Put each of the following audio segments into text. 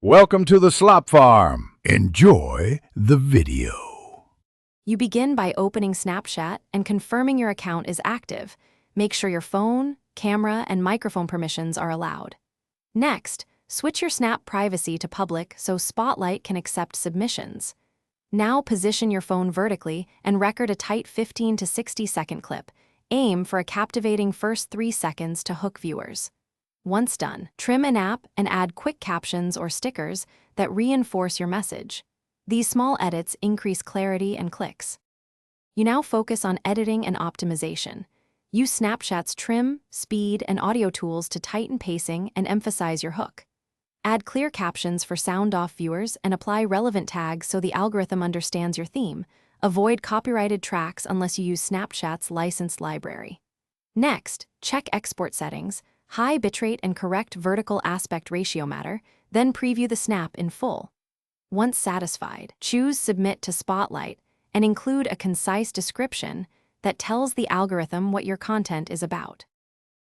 Welcome to the Slop Farm. Enjoy the video. You begin by opening Snapchat and confirming your account is active. Make sure your phone, camera, and microphone permissions are allowed. Next, switch your Snap privacy to public so Spotlight can accept submissions. Now position your phone vertically and record a tight 15 to 60-second clip. Aim for a captivating first 3 seconds to hook viewers. Once done, trim an app and add quick captions or stickers that reinforce your message. These small edits increase clarity and clicks. You now focus on editing and optimization. Use Snapchat's trim, speed, and audio tools to tighten pacing and emphasize your hook. Add clear captions for sound-off viewers and apply relevant tags so the algorithm understands your theme. Avoid copyrighted tracks unless you use Snapchat's licensed library. Next, check export settings. High bitrate and correct vertical aspect ratio matter, then preview the snap in full. Once satisfied, choose Submit to Spotlight and include a concise description that tells the algorithm what your content is about.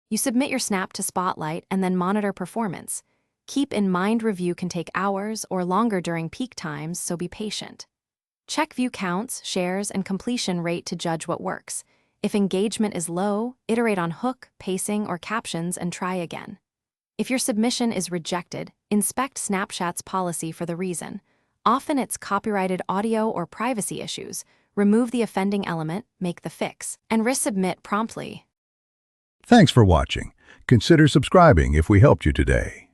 You submit your snap to Spotlight and then monitor performance. Keep in mind review can take hours or longer during peak times, so be patient. Check view counts, shares, and completion rate to judge what works. If engagement is low, iterate on hook, pacing, or captions and try again. If your submission is rejected, inspect Snapchat's policy for the reason. Often it's copyrighted audio or privacy issues. Remove the offending element, make the fix, and resubmit promptly. Thanks for watching. Consider subscribing if we helped you today.